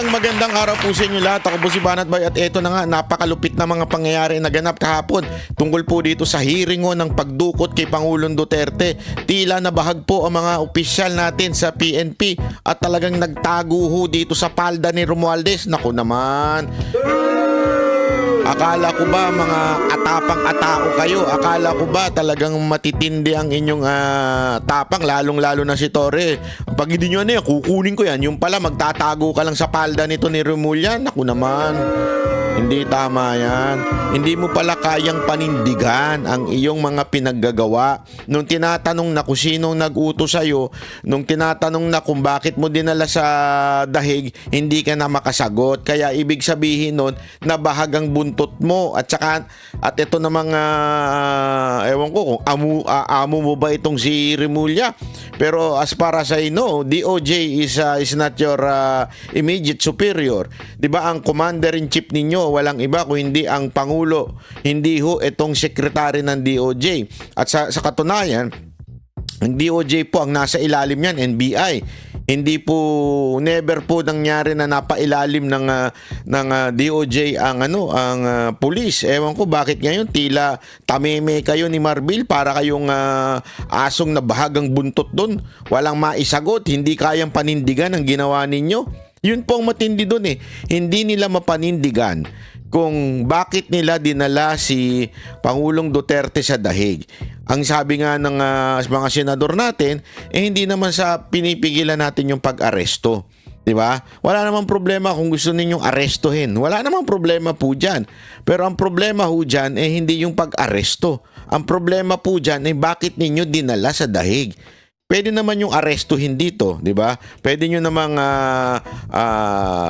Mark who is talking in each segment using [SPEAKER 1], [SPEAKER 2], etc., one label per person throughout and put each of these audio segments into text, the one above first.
[SPEAKER 1] magandang araw po sa inyo lahat. Ako po si Banat Bay at eto na nga, napakalupit na mga pangyayari na ganap kahapon tungkol po dito sa hearing ng pagdukot kay Pangulong Duterte. Tila nabahag po ang mga opisyal natin sa PNP at talagang nagtago ho dito sa palda ni Romualdez. Naku naman. Akala ko ba mga atapang-atao kayo? Akala ko ba talagang matitindi ang inyong tapang, lalong-lalo na si Torre? Pag hindi nyo yan, kukunin ko yan. Yung pala, magtatago ka lang sa palda nito ni Remulla. Naku naman. Hindi tama yan. Hindi mo pala kayang panindigan ang iyong mga pinaggagawa. Nung tinatanong na kung sinong nag-utos sa'yo, nung tinatanong na kung bakit mo dinala sa dahig, hindi ka na makasagot. Kaya ibig sabihin nun, nabahag ang buntot mo. At ito na mga, ewan ko kung amo mo ba itong si Remulla. Pero as far as I know, DOJ is not your immediate superior. Diba ang commander-in-chief ninyo, walang iba kung hindi ang Pangulo, hindi ho itong sekretary ng DOJ. At sa katunayan, ang DOJ po ang nasa ilalim yan, NBI. Hindi po, never po nangyari na napailalim ng DOJ ang pulis. Ewan ko bakit ngayon tila tameme kayo ni Marbil para kayong asong nabahagang buntot doon. Walang maisagot, hindi kayang panindigan ang ginawa ninyo. Yun po ang matindi doon eh. Hindi nila mapanindigan kung bakit nila dinala si Pangulong Duterte sa dahig. Ang sabi nga ng mga senador natin, hindi naman sa pinipigilan natin yung pag-aresto. Diba? Wala namang problema kung gusto ninyong arestuhin. Wala namang problema po dyan. Pero ang problema po dyan hindi yung pag-aresto. Ang problema po dyan bakit ninyo dinala sa dahig. Pwede naman yung arestuhin dito, di ba? Pwede nyo namang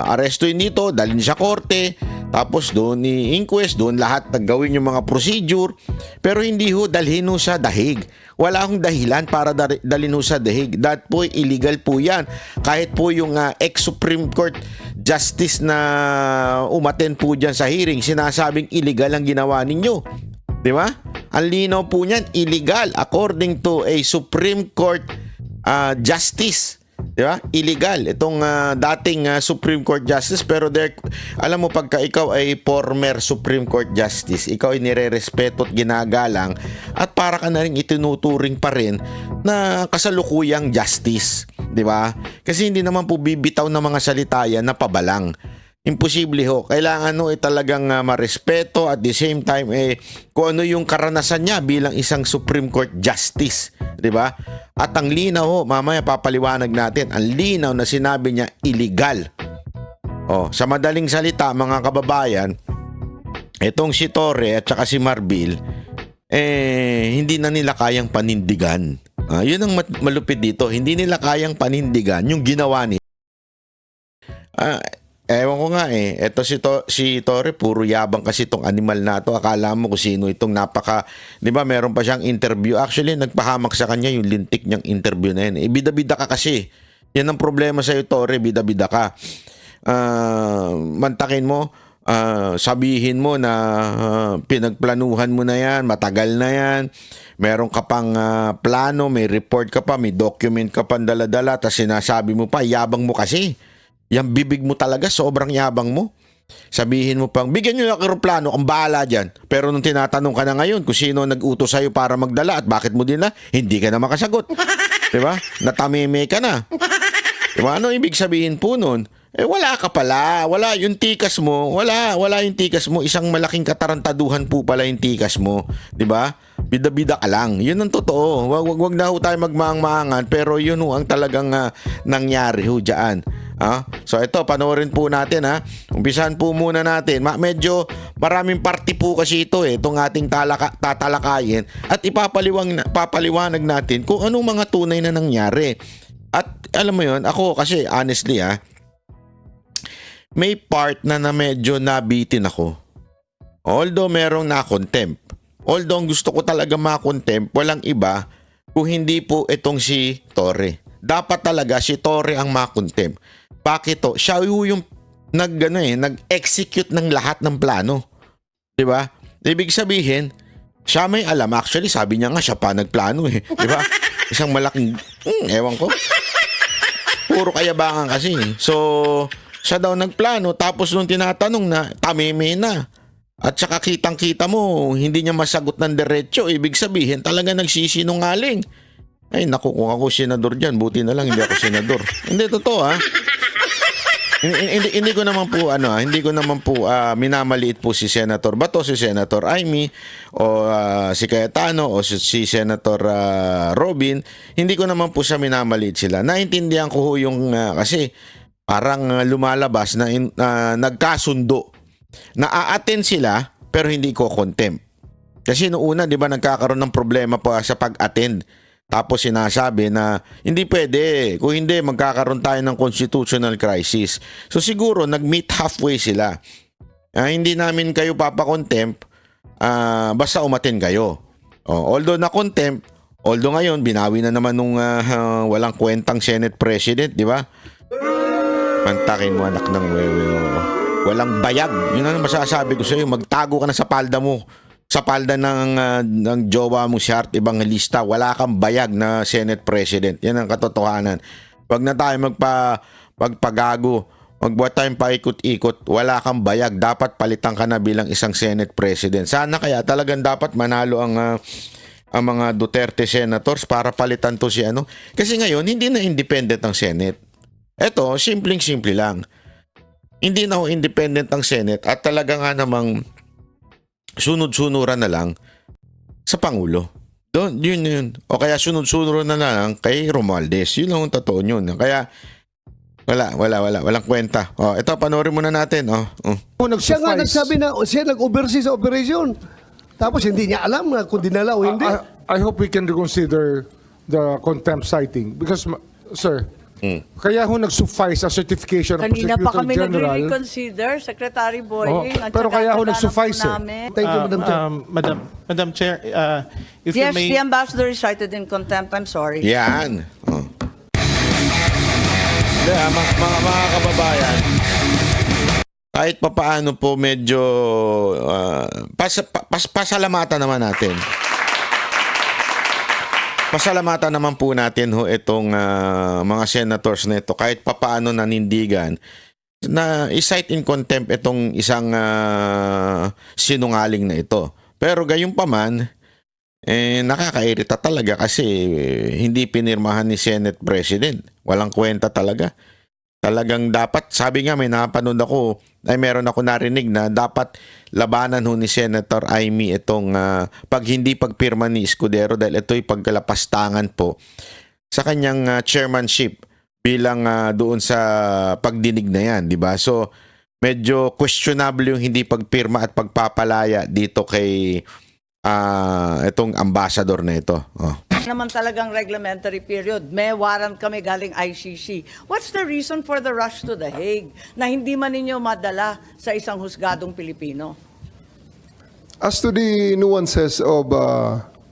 [SPEAKER 1] arestuhin dito, dalhin sa korte, tapos doon i-inquest, doon lahat gawin yung mga procedure, pero hindi ho dalhin ho sa dahig. Wala akong dahilan para dalhin ho sa dahig. That po, illegal po yan. Kahit po yung ex-Supreme Court Justice na umaten po dyan sa hearing, sinasabing illegal ang ginawa ninyo. Di ba? Ang linaw po niyan, illegal according to a Supreme Court Justice. Di ba? Illegal. Itong dating Supreme Court Justice, pero alam mo, pagka ikaw ay former Supreme Court Justice, ikaw ay nire-respeto at ginagalang at para ka na rin itinuturing pa rin na kasalukuyang justice. Di ba? Kasi hindi naman po bibitaw ng mga salita yan na pabalang. Imposible ho. Kailangan talagang marespeto at the same time kung ano yung karanasan niya bilang isang Supreme Court Justice. Diba? At ang linaw ho, mamaya papaliwanag natin, ang linaw na sinabi niya illegal. Sa madaling salita mga kababayan, itong si Torre at saka si Marbil, hindi na nila kayang panindigan. Yun ang malupit dito. Hindi nila kayang panindigan yung ginawa niya. Ewan ko nga eto si Torre, puro yabang kasi itong animal na to. Akala mo kung sino itong di ba meron pa siyang interview. Actually, nagpahamak sa kanya yung lintik niyang interview na yan. Bida-bida ka kasi. Yan ang problema sa'yo, Torre, bida-bida ka. Mantakin mo, sabihin mo na pinagplanuhan mo na yan, matagal na yan. Meron ka pang plano, may report ka pa, may document ka pang dala-dala, tapos sinasabi mo pa, yabang mo kasi. Yang bibig mo talaga, sobrang yabang mo. Sabihin mo pang, bigyan nyo ng aeroplano, ang bahala dyan. Pero nung tinatanong ka na ngayon kung sino nag-utos sa'yo para magdala at bakit mo din hindi ka na makasagot. Diba? Natameme ka na. Diba? Ano ibig sabihin po nun? Wala ka pala. Wala yung tikas mo. Wala yung tikas mo. Isang malaking katarantaduhan po pala yung tikas mo. Diba? Bida-bida ka lang. Yun ang totoo. Wag na ho tayo magmaang-maangan, pero yun ho ang talagang nangyari ho dyan. So ito, panoorin po natin Umpisahan po muna natin. Medyo maraming party po kasi ito itong ating tatalakayin at papaliwanag natin kung anong mga tunay na nangyari. At alam mo yun, ako kasi honestly may part na medyo nabitin ako. Although merong na-contempt. Although ang gusto ko talaga ma-contempt, walang iba kung hindi po itong si Torre. Dapat talaga si Torre ang ma-contempt. Bakit to? Siya yung nag-execute ng lahat ng plano. 'Di ba? Ibig sabihin, siya may alam. Actually, sabi niya nga siya pa nagplano 'di ba? Isang malaking ewan ko. Puro kayabangan kasi. So, Siya daw nagplano, tapos nung tinatanong na, tameme na. At saka kitang-kita mo, hindi niya masagot ng diretso. Ibig sabihin, talaga nagsisinungaling. Ay, naku, kung ako senador dyan, buti na lang hindi ako senador. Hindi, totoo ha. Hindi ko naman po minamaliit po si Senator Bato, si Senator Amy o si Cayetano o si Senator Robin. Hindi ko naman po siya minamaliit sila. Naintindihan ko ho yung kasi parang lumalabas na nagkasundo. Na-a-attend sila pero hindi ko contempt. Kasi noong una, 'di ba, nagkakaroon ng problema pa sa pag-attend. Tapos sinasabi na hindi pwede. Kung hindi, magkakaroon tayo ng constitutional crisis. So siguro, nag-meet halfway sila. Hindi namin kayo papakontempt, basta umatin kayo. Although na-contempt, although ngayon, binawi na naman nung walang kwentang Senate President, di ba? Pantakin mo, anak ng wewe. Walang bayag. Yun ang masasabi ko sa'yo. Magtago ka na sa palda mo. Sa palda ng jowa mo si Art Evangelista, wala kang bayag na Senate President. Yan ang katotohanan. Wag na tayo magpagago, magbuhat tayong paikot-ikot, wala kang bayag. Dapat palitan ka na bilang isang Senate President. Sana kaya talagang dapat manalo ang mga Duterte senators para palitan to si ano. Kasi ngayon, hindi na independent ang Senate. Eto, simpleng-simple lang. Hindi na ho independent ang Senate at talaga nga namang sunod-sunuran na lang sa Pangulo. Yun. O kaya sunod-sunuran na lang kay Romualdez. Yun lang ang totoo yun. Kaya walang kwenta. Ito, panoorin muna natin.
[SPEAKER 2] Siya nga nagsabi na siya nag-oversee sa operation. Tapos hindi niya alam na kung dinala o hindi.
[SPEAKER 3] I hope we can reconsider the contempt citing because, sir, kaya ho nag-suffice ang certification ng
[SPEAKER 4] Kanina pa
[SPEAKER 3] Prosecutor
[SPEAKER 4] kami
[SPEAKER 3] General.
[SPEAKER 4] nagre-reconsider, Secretary Boying. at
[SPEAKER 3] pero
[SPEAKER 4] saka
[SPEAKER 3] kaya ho
[SPEAKER 4] kasama
[SPEAKER 3] nag-suffice
[SPEAKER 4] po
[SPEAKER 3] eh.
[SPEAKER 4] namin.
[SPEAKER 2] Thank you, Madam Chair.
[SPEAKER 5] Madam Chair, if you
[SPEAKER 4] Yes,
[SPEAKER 5] may...
[SPEAKER 4] the ambassador is cited in contempt. I'm sorry.
[SPEAKER 1] Yan. Hindi, mga kababayan, kahit papaano po medyo pasalamatan naman natin. Pasalamatan naman po natin ho itong mga senators na ito kahit papaano nanindigan na i-cite in contempt itong isang sinungaling na ito. Pero gayunpaman, nakakairita talaga kasi hindi pinirmahan ni Senate President. Walang kwenta talaga. Talagang dapat, sabi nga may napanood ako, meron ako narinig na dapat labanan ho ni Senator Amy itong pag hindi pagpirma ni Escudero dahil ito'y pagkalapastangan po sa kanyang chairmanship bilang doon sa pagdinig na yan, di ba? So, medyo questionable yung hindi pagpirma at pagpapalaya dito kay itong ambassador na ito.
[SPEAKER 4] Naman talagang reglementary period. May warrant kami galing ICC. What's the reason for the rush to The Hague na hindi man ninyo madala sa isang husgadong Pilipino?
[SPEAKER 6] As to the nuances of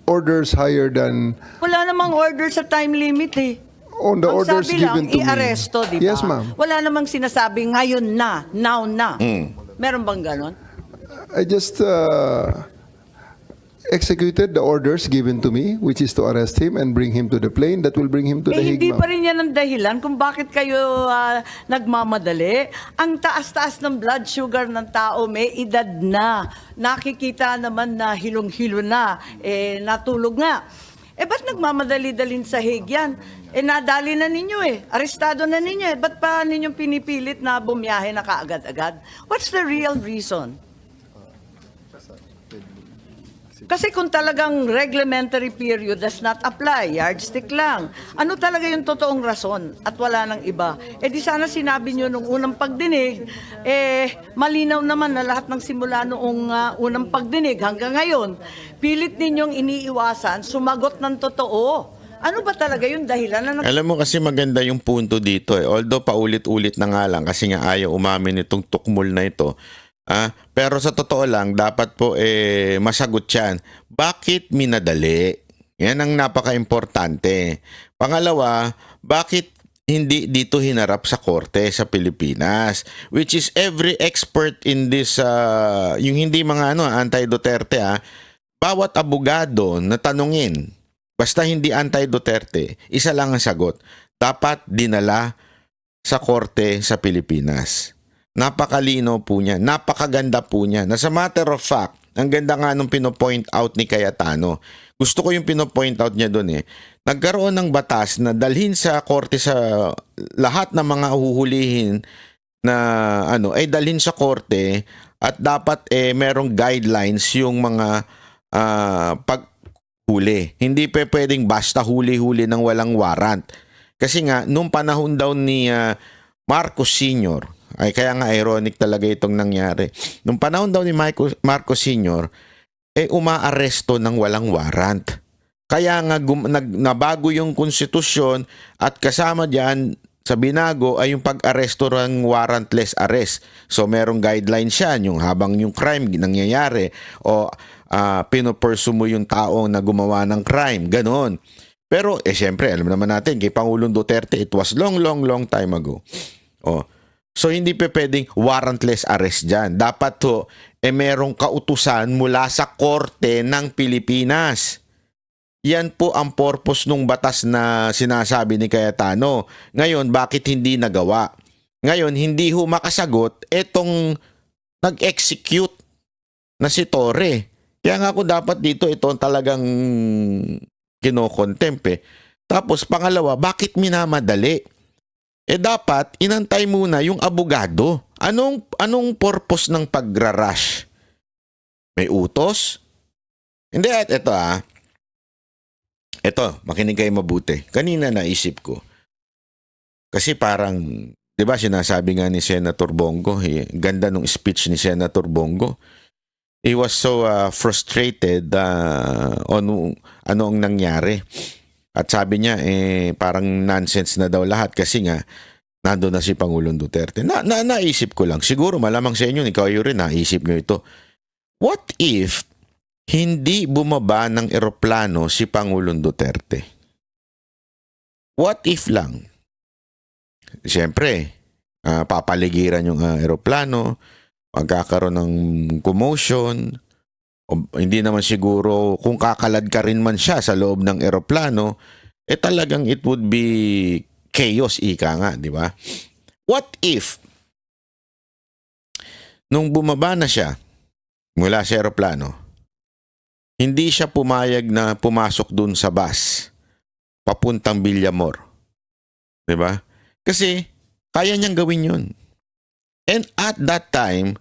[SPEAKER 6] orders higher than
[SPEAKER 4] Wala namang order sa time limit eh.
[SPEAKER 6] on the
[SPEAKER 4] Ang
[SPEAKER 6] orders
[SPEAKER 4] sabi
[SPEAKER 6] given
[SPEAKER 4] lang,
[SPEAKER 6] to me.
[SPEAKER 4] i-aresto, di ba?
[SPEAKER 6] Yes, ma'am.
[SPEAKER 4] Wala namang sinasabi ngayon na, now na. Meron bang ganon?
[SPEAKER 6] I just executed the orders given to me, which is to arrest him and bring him to the plane that will bring him to the Hague,
[SPEAKER 4] Hindi
[SPEAKER 6] ma'am.
[SPEAKER 4] pa rin yan ang dahilan kung bakit kayo nagmamadali. Ang taas-taas ng blood sugar ng tao, may edad na. Nakikita naman na hilong-hilo na. Natulog nga. Ba't nagmamadali-dalin sa Hague yan? Nadali na ninyo Arestado na ninyo Ba't pa ninyong pinipilit na bumiyahe na kaagad-agad? What's the real reason? Kasi kung talagang reglementary period does not apply, yardstick lang. Ano talaga yung totoong rason at wala nang iba? Di sana sinabi nyo nung unang pagdinig, malinaw naman na lahat ng simula noong unang pagdinig hanggang ngayon, pilit ninyong iniiwasan, sumagot ng totoo. Ano ba talaga yung dahilan na
[SPEAKER 1] Alam mo kasi maganda yung punto dito Although paulit-ulit na nga lang kasi nga ayaw umamin itong tukmol na ito. Pero sa totoo lang, dapat po masagot yan. Bakit minadali? Yan ang napaka-importante. Pangalawa, bakit hindi dito hinarap sa korte sa Pilipinas? Which is every expert in this, yung hindi mga anti-Duterte, bawat abogado na tanungin, basta hindi anti-Duterte, isa lang ang sagot. Dapat dinala sa korte sa Pilipinas. Napakalino po niya, napakaganda po niya. As a matter of fact, ang ganda nga nung pinopoint out ni Cayetano. Gusto ko yung pinopoint out niya doon eh. Nagkaroon ng batas na dalhin sa korte sa lahat ng mga huhulihin na ay dalhin sa korte at dapat merong guidelines yung mga paghuli. Hindi pwedeng basta huli-huli ng walang warrant. Kasi nga, nung panahon daw ni Marcos Sr., ay kaya nga ironic talaga itong nangyari. Nung panahon daw ni Marcos Sr., umaaresto ng walang warrant. Kaya nga nabago yung konstitusyon at kasama diyan sa binago ay yung pag-aresto ng warrantless arrest. So merong guidelines siya yung habang yung crime nangyayari o pinopursue mo yung taong na gumawa ng crime. Ganon. Pero syempre alam naman natin kay Pangulong Duterte it was long time ago. So hindi pwedeng warrantless arrest dyan. Dapat to merong kautusan mula sa korte ng Pilipinas. Yan po ang purpose ng batas na sinasabi ni Cayetano. Ngayon, bakit hindi nagawa? Ngayon, hindi ho makasagot etong nag-execute na si Torre. Kaya nga ako dapat dito ito talagang kinokontempt. Tapos pangalawa, bakit minamadali? Dapat inantay muna yung abogado. Anong purpose ng pagra-rush? May utos? Hindi, Ito, makinig kayo mabuti. Kanina naisip ko. Kasi parang, di ba sinasabi nga ni Senator Bongo, ganda nung speech ni Senator Bongo. He was so frustrated on ano ang nangyari. At sabi niya, parang nonsense na daw lahat kasi nga, nandun na si Pangulong Duterte. Naisip ko lang, siguro malamang sa inyo, ikaw yun rin, naisip nyo ito. What if hindi bumaba ng eroplano si Pangulong Duterte? What if lang? Siyempre, papaligiran yung eroplano, magkakaroon ng commotion, o hindi naman siguro kung kakalad ka rin man siya sa loob ng eroplano, talagang it would be chaos, ika nga, di ba? What if nung bumaba na siya mula sa eroplano, hindi siya pumayag na pumasok dun sa bus papuntang Villamor. Di ba? Kasi kaya niyang gawin yun. And at that time,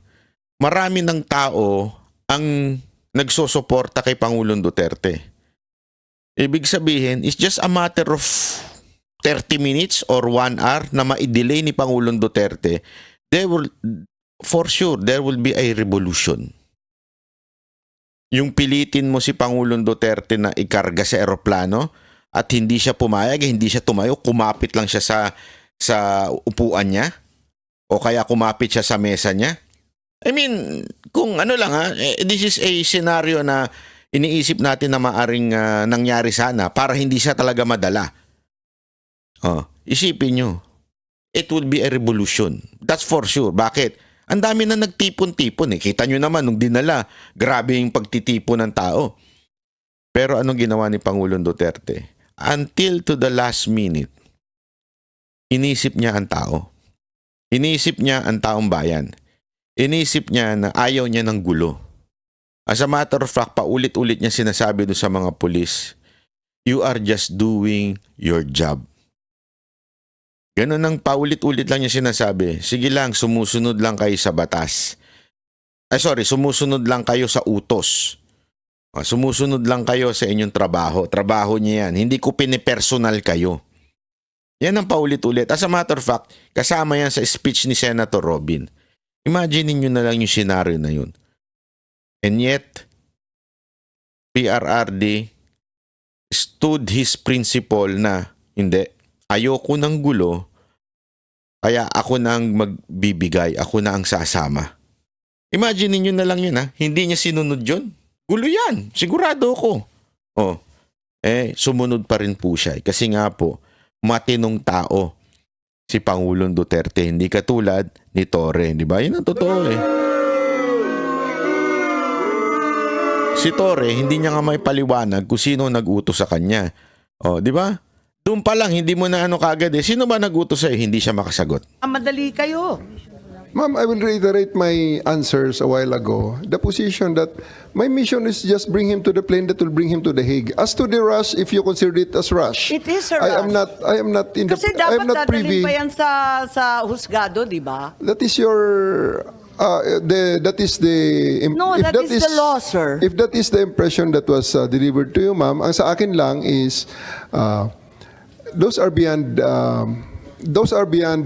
[SPEAKER 1] marami ng tao ang nagsosuporta kay Pangulong Duterte. Ibig sabihin, it's just a matter of 30 minutes or 1 hour na ma-delay ni Pangulong Duterte. For sure, there will be a revolution. Yung pilitin mo si Pangulong Duterte na ikarga sa eroplano at hindi siya pumayag, hindi siya tumayo, kumapit lang siya sa upuan niya o kaya kumapit siya sa mesa niya. I mean, kung ano lang this is a scenario na iniisip natin na maaring nangyari sana para hindi siya talaga madala. Isipin nyo, it will be a revolution. That's for sure. Bakit? Ang dami na nagtipon-tipon. Kita nyo naman, nung dinala, grabe yung pagtitipon ng tao. Pero anong ginawa ni Pangulong Duterte? Until to the last minute, inisip niya ang tao. Inisip niya ang taong bayan. Inisip niya na ayaw niya ng gulo. As a matter of fact, paulit-ulit niya sinasabi doon sa mga pulis, you are just doing your job. Ganun ang paulit-ulit lang niya sinasabi. Sige lang, sumusunod lang kayo sa batas. Sumusunod lang kayo sa utos. Sumusunod lang kayo sa inyong trabaho. Trabaho niya yan. Hindi ko pinipersonal kayo. Yan ang paulit-ulit. As a matter of fact, kasama yan sa speech ni Senator Robin. Imagine niyo na lang yung scenario na yun. And yet, PRRD stood his principle na hindi. Ayoko ng gulo, kaya ako na ang magbibigay, ako na ang sasama. Imagine niyo na lang yun hindi niya sinunod yun. Gulo yan, sigurado ako. Sumunod pa rin po siya. Kasi nga po, matinong tao si Pangulong Duterte, hindi katulad ni Torre. Di ba? Yun ang totoo Si Torre, hindi niya nga may paliwanag kung sino nag-utos sa kanya. Di ba? Doon pa lang, hindi mo na ano kagad eh. Sino ba nagutos sa'yo? Hindi siya makasagot.
[SPEAKER 4] Madali kayo.
[SPEAKER 6] Ma'am, I will reiterate my answers a while ago. The position that my mission is just bring him to the plane that will bring him to The Hague. As to the rush, if you consider it as rush,
[SPEAKER 4] It is a
[SPEAKER 6] I am
[SPEAKER 4] rush.
[SPEAKER 6] not in the.
[SPEAKER 4] Kasi
[SPEAKER 6] I am
[SPEAKER 4] dapat
[SPEAKER 6] not
[SPEAKER 4] dadalhin
[SPEAKER 6] privy.
[SPEAKER 4] pa yan sa husgado, di ba?
[SPEAKER 6] That is your. That is the.
[SPEAKER 4] No, that is the law, sir.
[SPEAKER 6] If that is the impression that was delivered to you, ma'am, ang sa akin lang is, those are beyond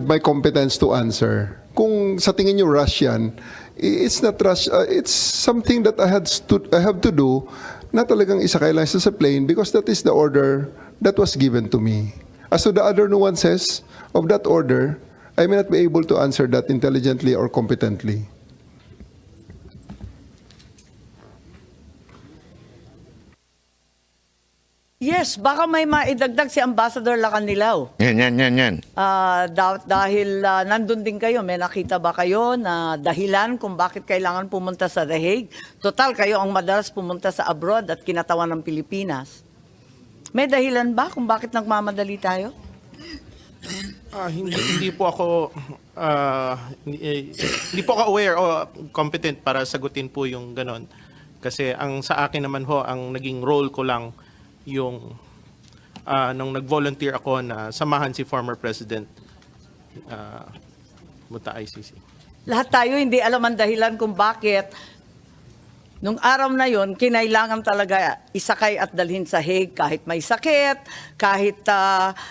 [SPEAKER 6] my competence to answer. Kung sa tingin niyo rush yan, it's not rush. It's something that I have to do na talagang isakay lang sa plane because that is the order that was given to me. As to the other nuances of that order, I may not be able to answer that intelligently or competently.
[SPEAKER 4] Yes, baka may maidagdag si Ambassador Lacanilaw.
[SPEAKER 1] Yan.
[SPEAKER 4] Dahil nandun din kayo, may nakita ba kayo na dahilan kung bakit kailangan pumunta sa The Hague? Total, kayo ang madalas pumunta sa abroad at kinatawan ng Pilipinas. May dahilan ba kung bakit nagmamadali tayo?
[SPEAKER 5] Hindi po ako hindi po ako aware o competent para sagutin po yung ganon. Kasi ang sa akin naman ho, ang naging role ko lang yung nung nag-volunteer ako na samahan si former President Muta ICC.
[SPEAKER 4] Lahat tayo hindi alam ang dahilan kung bakit nung araw na yon kinailangan talaga isakay at dalhin sa Hague kahit may sakit, kahit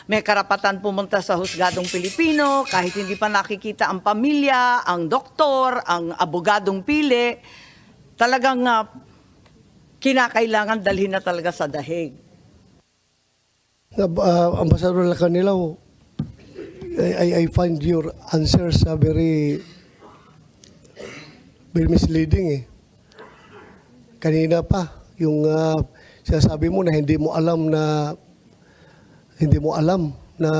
[SPEAKER 4] may karapatan pumunta sa husgadong Pilipino, kahit hindi pa nakikita ang pamilya, ang doktor, ang abogadong pili, talagang kinakailangan dalhin na talaga sa The Hague.
[SPEAKER 2] Ambassador Lacanilaw, I find your answers very misleading eh. Kanina pa, yung sinasabi mo na hindi mo alam na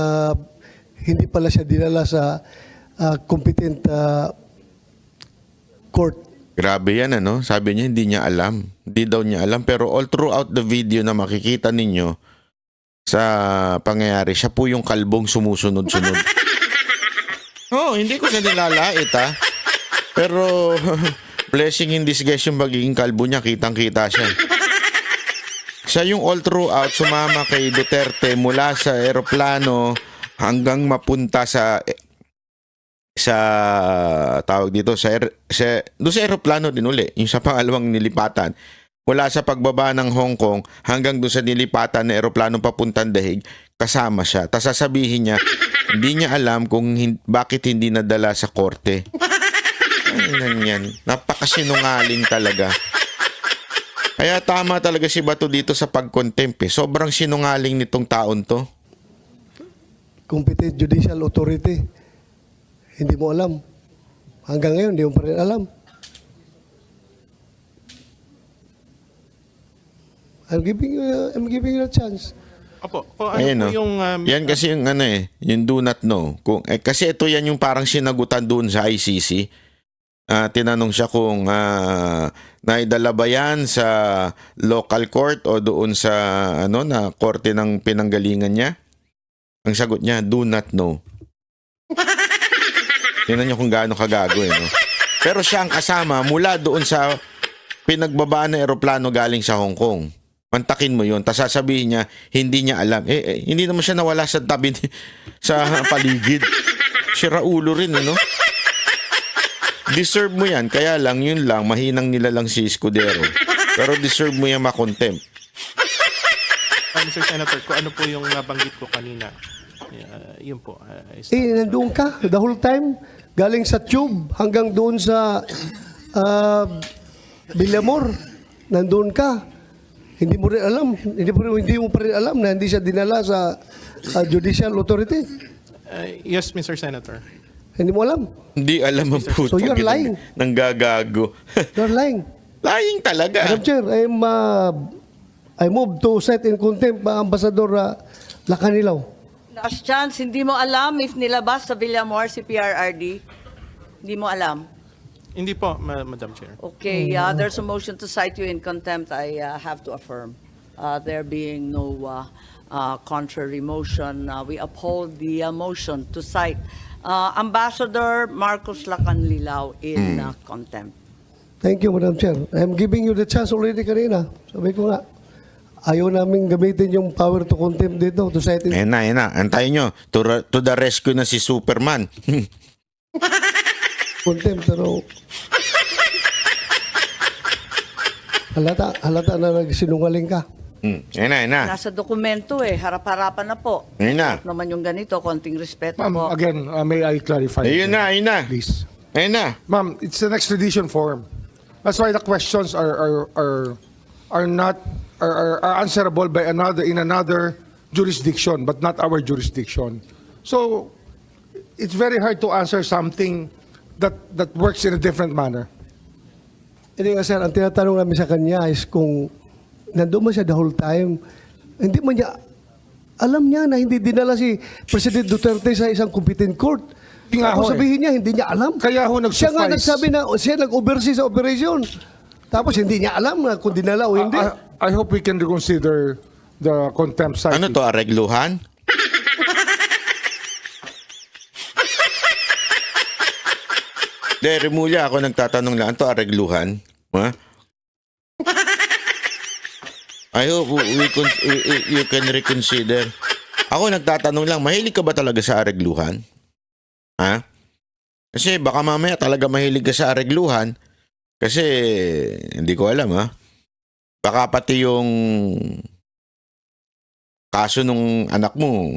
[SPEAKER 2] hindi pala siya dinala sa competent court.
[SPEAKER 1] Grabe yan, ano? Sabi niya, hindi niya alam. Hindi daw niya alam. Pero all throughout the video na makikita ninyo sa pangyayari, siya po yung kalbong sumusunod-sunod. Hindi ko siya nilalait, ha? Pero blessing in disguise yung magiging kalbo niya. Kitang-kita siya. Siya yung all throughout sumama kay Duterte mula sa eroplano hanggang mapunta sa tawag dito doon sa eroplano din uli, yung sa pangalawang nilipatan. Mula sa pagbaba ng Hong Kong hanggang doon sa nilipatan na eroplano papuntang The Hague, kasama siya. Tapos sasabihin niya, hindi niya alam kung bakit hindi nadala sa korte. Yan. Napakasinungaling talaga. Kaya tama talaga si Bato dito sa pag-contempt. Sobrang sinungaling nitong taon to.
[SPEAKER 2] Competent judicial authority. Hindi mo alam. Hanggang ngayon, hindi mo pa rin alam. I'm giving you a chance.
[SPEAKER 5] Opo, kung ano
[SPEAKER 1] Ayun,
[SPEAKER 5] po
[SPEAKER 1] no?
[SPEAKER 5] yung
[SPEAKER 1] Yan kasi yung yung do not know. Kasi ito yan yung parang sinagutan doon sa ICC. Tinanong siya kung naidala ba yan sa local court o doon sa na korte ng pinanggalingan niya. Ang sagot niya, do not know. Tingnan niyo kung gaano kagago no? Pero siya ang kasama mula doon sa pinagbabaan ng eroplano galing sa Hong Kong. Mantakin mo yun. Tapos sasabihin niya, hindi niya alam. Hindi naman siya nawala sa tabi sa paligid. Si Raulo rin, no? Deserve mo yan. Kaya lang, yun lang. Mahinang nila lang si Escudero. Pero deserve mo yan makontempt.
[SPEAKER 5] Mr. Senator, kung ano po yung nabanggit ko kanina. Yun po.
[SPEAKER 2] Nandoon ka the whole time. Galing sa tube hanggang doon sa Villamor. Nandoon ka. Hindi mo rin alam. Hindi mo pa rin alam na hindi siya dinala sa judicial authority.
[SPEAKER 5] Yes, Mr. Senator.
[SPEAKER 2] Hindi mo alam.
[SPEAKER 1] Hindi alam ang puto.
[SPEAKER 2] So you're lying.
[SPEAKER 1] Nanggagago.
[SPEAKER 2] You're lying.
[SPEAKER 1] Lying talaga.
[SPEAKER 2] Madam Chair, I move to set in contempt Ambassador Lacanilaw.
[SPEAKER 4] Last chance, hindi mo alam if nilabas sa Villamor si PRRD? Hindi mo alam?
[SPEAKER 5] Hindi po, Madam Chair.
[SPEAKER 4] Okay, there's a motion to cite you in contempt. I have to affirm. There being no contrary motion, we uphold the motion to cite Ambassador Marcos Lacanlilao in contempt.
[SPEAKER 2] Thank you, Madam Chair. I'm giving you the chance already kanina. Sabi ko nga, ayaw namin gamitin yung power to contempt dito, to cite
[SPEAKER 1] Ayan na. Antayin nyo. To the rescue na si Superman.
[SPEAKER 2] contempt, pero halata na nagsinungaling ka.
[SPEAKER 1] Ayan na.
[SPEAKER 4] Nasa dokumento harap-harapan na po.
[SPEAKER 1] Ayan na.
[SPEAKER 4] Naman yung ganito, konting respeto
[SPEAKER 3] Ma'am,
[SPEAKER 4] po.
[SPEAKER 3] again, may I clarify?
[SPEAKER 1] Ayun na.
[SPEAKER 3] Please.
[SPEAKER 1] Ayan na.
[SPEAKER 3] Ma'am, it's an extradition form. That's why the questions are not answerable by another jurisdiction, but not our jurisdiction. So it's very hard to answer something that works in a different manner.
[SPEAKER 2] Hindi nga sir, ang tinatanong namin sa kanya is kung nandun man siya the whole time, hindi man niya, alam niya na hindi dinala si President Duterte sa isang competent court.
[SPEAKER 3] Hindi nga
[SPEAKER 2] Tapos
[SPEAKER 3] ho
[SPEAKER 2] sabihin niya, hindi niya alam.
[SPEAKER 3] Kaya ho
[SPEAKER 2] Siya nga
[SPEAKER 3] nag-suffice.
[SPEAKER 2] nagsabi na siya nag-oversee sa operation. Tapos hindi niya alam na kung dinala o hindi.
[SPEAKER 3] I hope we can reconsider the contempt citing.
[SPEAKER 1] Ano to, aregluhan? De, Remulla, ako nagtatanong lang. Ano to, aregluhan? Ha? I hope you can reconsider. Ako nagtatanong lang, mahilig ka ba talaga sa aregluhan? Ha? Kasi baka mamaya talaga mahilig ka sa aregluhan. Kasi hindi ko alam ha. Baka pati yung kaso nung anak mo.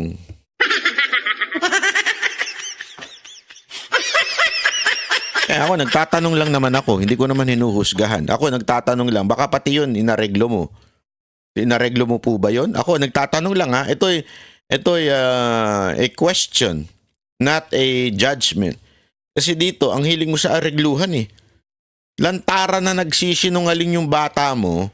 [SPEAKER 1] Ako nagtatanong lang naman ako. Hindi ko naman hinuhusgahan. Ako nagtatanong lang. Baka pati yun inareglo mo. Inareglo mo po ba yun? Ako nagtatanong lang ha. Ito'y a question. Not a judgment. Kasi dito, ang hiling mo sa aregluhan eh. Lantara na nagsisinungaling yung bata mo,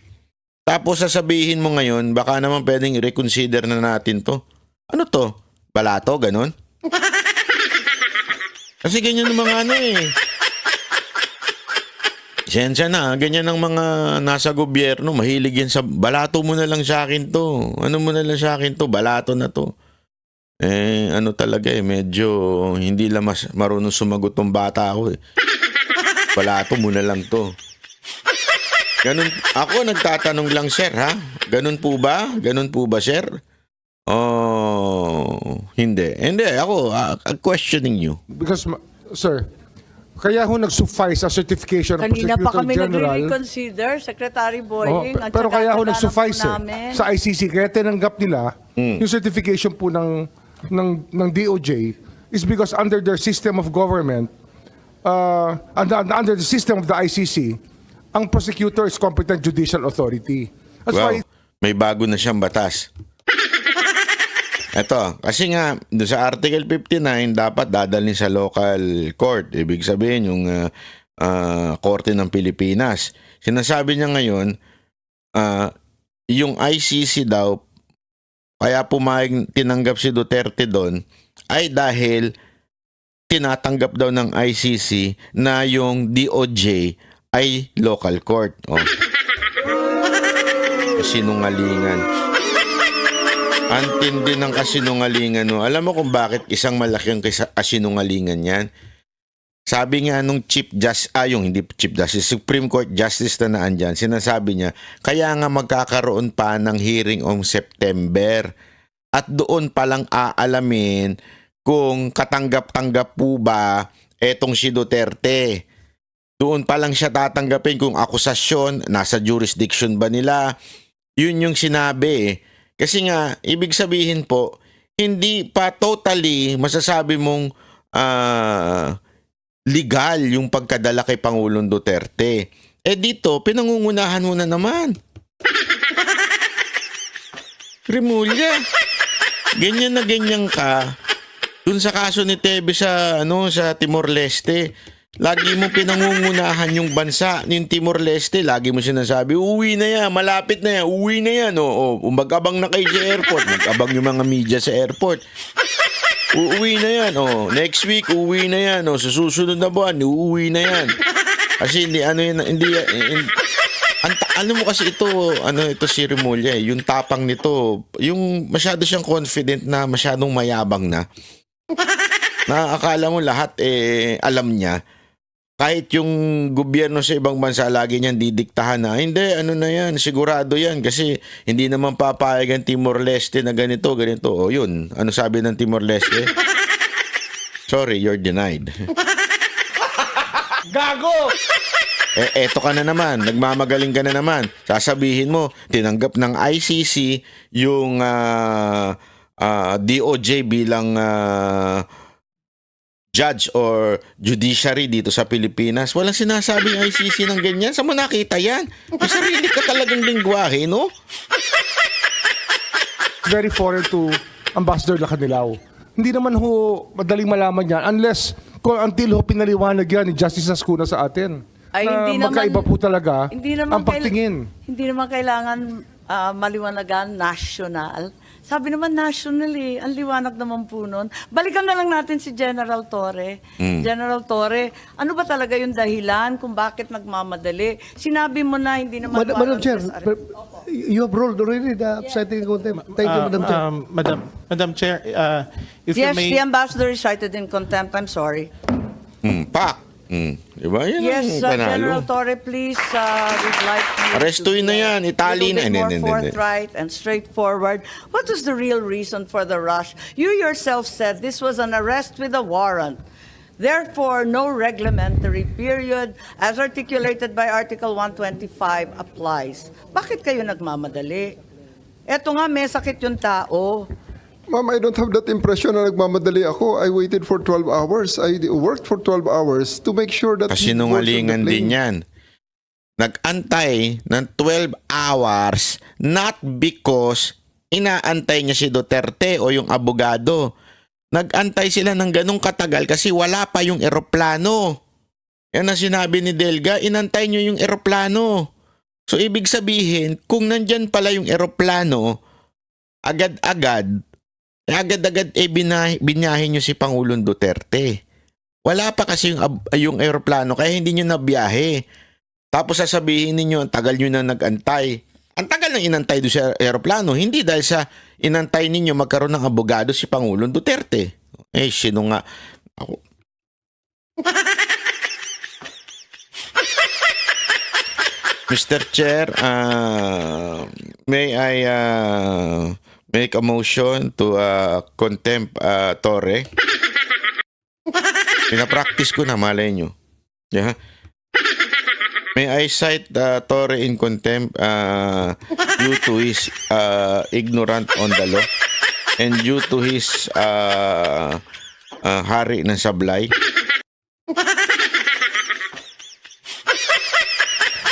[SPEAKER 1] tapos sasabihin mo ngayon, baka naman pwedeng i-reconsider na natin to. Ano to? Balato? Ganon? Kasi ganyan ng mga ano eh. Sensya na, ganyan ng mga nasa gobyerno, mahilig yan sa, balato mo na lang sa akin to. Ano mo na lang sa akin to? Balato na to. Ano talaga medyo hindi lang mas marunong sumagot tong bata ako eh. Balato mo na lang to. Ganun, ako nagtatanong lang sir ha? Ganun po ba? Ganun po ba sir? Oh, hindi. Hindi, ako questioning you.
[SPEAKER 3] Because, sir, kaya ho nag-suffice a certification of
[SPEAKER 4] Kanina pa
[SPEAKER 3] Prosecutor
[SPEAKER 4] kami
[SPEAKER 3] General.
[SPEAKER 4] nagre-reconsider, Secretary Boying. at
[SPEAKER 3] Pero
[SPEAKER 4] saka
[SPEAKER 3] kaya ho
[SPEAKER 4] kasalanan
[SPEAKER 3] nag-suffice
[SPEAKER 4] po namin.
[SPEAKER 3] sa ICC. Kaya tinanggap nila yung certification po ng DOJ is because under their system of government, under the system of the ICC, ang prosecutor is competent judicial authority. That's
[SPEAKER 1] Wow,
[SPEAKER 3] why
[SPEAKER 1] may bago na siyang batas. Eto, kasi nga, doon sa Article 59, dapat dadalhin sa local court. Ibig sabihin, yung Korte ng Pilipinas. Sinasabi niya ngayon, yung ICC daw, kaya tinanggap si Duterte doon, ay dahil tinatanggap daw ng ICC na yung DOJ ay local court. Oh. Kasinungalingan. Antindi ng kasinungalingan. No? Alam mo kung bakit isang malaki ang kasinungalingan yan? Sabi nga nung hindi Chief Justice, Supreme Court Justice na naandyan, sinasabi niya, kaya nga magkakaroon pa ng hearing on September at doon palang aalamin kung katanggap-tanggap po ba etong si Duterte. Doon pa lang siya tatanggapin kung akusasyon, nasa jurisdiction ba nila. Yun yung sinabi. Kasi nga, ibig sabihin po, hindi pa totally masasabi mong legal yung pagkadala kay Pangulong Duterte. Dito, pinangungunahan mo na naman. Remulla, ganyan na ganyan ka. Dun sa kaso ni Tebe sa Timor-Leste, lagi mo pinangungunahan yung bansa, yung Timor-Leste, lagi mo sinasabi, uwi na yan, malapit na yan, uwi na yan. Mag-abang na kayo sa airport, mag-abang yung mga media sa airport. Uuwi na yan, next week, uuwi na yan, sa susunod na buwan, uuwi na yan. Kasi Ano mo kasi ito, ito si Remulla eh, yung tapang nito, yung masyado siyang confident na masyadong mayabang na. Na akala mo lahat alam niya. Kahit yung gobyerno sa ibang bansa lagi niyan didiktahan na, hindi, na yan, sigurado yan kasi hindi naman papayag ang Timor-Leste na ganito. O yun, ano sabi ng Timor-Leste? Sorry, you're denied.
[SPEAKER 3] Gago!
[SPEAKER 1] Eto ka na naman, nagmamagaling ka na naman. Sasabihin mo, tinanggap ng ICC yung DOJ bilang judge or judiciary dito sa Pilipinas. Walang sinasabing ICC ng ganyan. Saan mo nakita yan? May sarili ka talagang lingwahe, no?
[SPEAKER 3] Very foreign to Ambassador Lacanilaw. Hindi naman ho madaling malaman yan until ho pinaliwanag yan ni Justice Ascuna sa atin.
[SPEAKER 4] Ay,
[SPEAKER 3] na
[SPEAKER 4] hindi naman-
[SPEAKER 3] magkaiba po talaga
[SPEAKER 4] Hindi naman
[SPEAKER 3] ang pagtingin.
[SPEAKER 4] Hindi naman kailangan maliwanagan national. Sabi naman national eh. Ang liwanag naman po nun. Balikan na lang natin si General Torre. General Torre, ano ba talaga yung dahilan kung bakit nagmamadali? Sinabi mo na hindi naman...
[SPEAKER 2] Madam Chair,
[SPEAKER 4] warrantless arrest.
[SPEAKER 2] you have ruled already the citing in contempt. Thank you, Madam Chair.
[SPEAKER 5] Madam Chair, if
[SPEAKER 4] Yes,
[SPEAKER 5] you may...
[SPEAKER 4] the ambassador is cited in contempt. I'm sorry.
[SPEAKER 1] Pak. Diba? Yan
[SPEAKER 4] Yes,
[SPEAKER 1] ang panalo.
[SPEAKER 4] General Torre, please, we'd like you
[SPEAKER 1] Arestuin
[SPEAKER 4] to
[SPEAKER 1] na
[SPEAKER 4] be
[SPEAKER 1] yan, itali na.
[SPEAKER 4] a little bit
[SPEAKER 1] Hindi.
[SPEAKER 4] more forthright and straightforward. What was the real reason for the rush? You yourself said this was an arrest with a warrant. Therefore, no reglementary period as articulated by Article 125 applies. Bakit kayo nagmamadali? Eto nga, may sakit yung tao.
[SPEAKER 6] Ma'am, I don't have that impression na nagmamadali ako. I waited for 12 hours. I worked for 12 hours to make sure that...
[SPEAKER 1] Kasinungalingan din yan. Nag-antay ng 12 hours not because inaantay niya si Duterte o yung abogado. Nag-antay sila ng ganong katagal kasi wala pa yung eroplano. Yan ang sinabi ni Delga, inantay niyo yung eroplano. So ibig sabihin, kung nandyan pala yung eroplano, agad-agad binahin nyo si Pangulong Duterte. Wala pa kasi yung aeroplano kaya hindi nyo nabiyahe. Tapos sasabihin ninyo, ang tagal nyo na nag-antay. Ang tagal nang inantay doon sa aeroplano, hindi dahil sa inantay ninyo magkaroon ng abogado si Pangulong Duterte. Sino nga? Ako. Mr. Chair, may I make a motion to contempt Torre? Pinapractice ko na, malay nyo. Yeah. May I cite Torre in contempt due to his ignorant on the law and due to his hari ng sablay?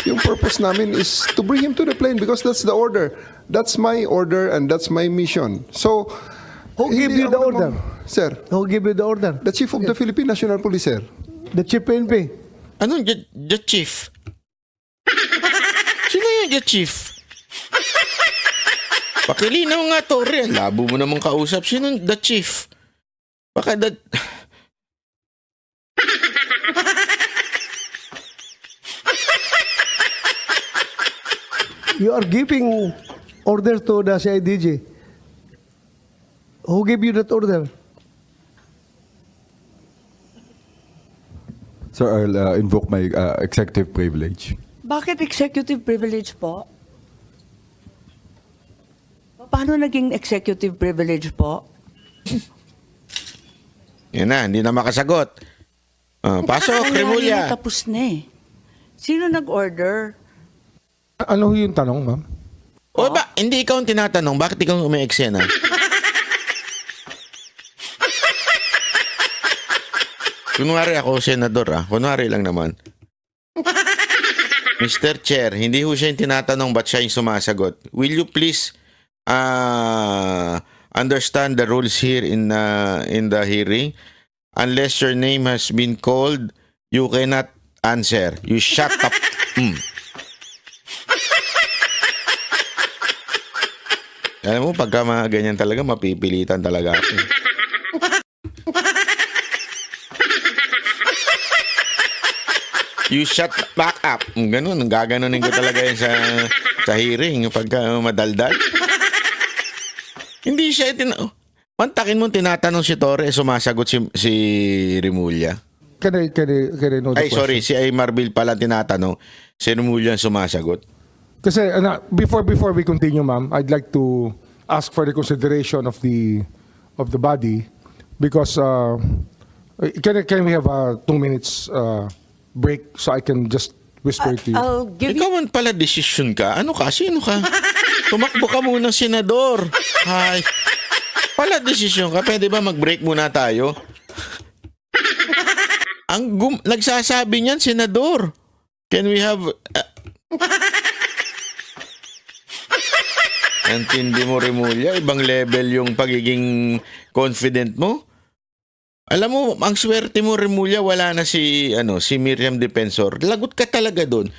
[SPEAKER 6] Yung purpose namin is to bring him to the plane because that's the order. That's my order and that's my mission. So,
[SPEAKER 2] Who gave
[SPEAKER 6] hindi
[SPEAKER 2] you the
[SPEAKER 6] ako
[SPEAKER 2] order?
[SPEAKER 6] Sir,
[SPEAKER 2] Who gave you the order?
[SPEAKER 6] the Chief of the Philippine National Police, sir.
[SPEAKER 2] The Chief PNP.
[SPEAKER 1] Anong the chief? Sino yung the chief? Pakilinaw nga, Torre. Labo mo namang kausap. Sino the chief? Baka
[SPEAKER 2] You are giving order to the CIDG. Who gave you that order?
[SPEAKER 7] Sir, I'll invoke my executive privilege.
[SPEAKER 4] Bakit executive privilege po? Paano naging executive privilege po?
[SPEAKER 1] Yan na, hindi na makasagot. Pasok, Remulla.
[SPEAKER 4] Tapos na eh. Sino nag-order?
[SPEAKER 3] Ano yung tanong, ma'am?
[SPEAKER 1] O ba, hindi ikaw ang tinatanong, bakit ikaw ang umi-eksena? Kunwari ako, senador Kunwari lang naman. Mr. Chair, hindi ho siya yung tinatanong ba't siya yung sumasagot. Will you please understand the rules here in the hearing? Unless your name has been called, you cannot answer. You shut up. Alam mo, pagka mga ganyan talaga, mapipilitan talaga ako. You shut back up. Ganun, gaganunin ko talaga yan sa hearing pagka madaldal. Hindi siya mantakin mo tinatanong si Torre, sumasagot si Remulla.
[SPEAKER 3] Can I know the
[SPEAKER 1] Ay, sorry, si Marbil pala tinatanong, si Remulla ang sumasagot.
[SPEAKER 3] Kasi before we continue, ma'am, I'd like to ask for the consideration of the body because can we have a 2 minutes break so I can just whisper to you?
[SPEAKER 4] I'll give you
[SPEAKER 1] Ikaw man pala desisyon ka. Ano ka? Sino ka? Tumakbo ka muna senador. Hay. Pala desisyon ka. Pwede ba mag-break muna tayo? Nagsasabi niyan, senador. Can we have... Antindi mo, Remulla. Ibang level yung pagiging confident mo. Alam mo, ang swerte mo, Remulla, wala na si Miriam Defensor. Lagot ka talaga doon.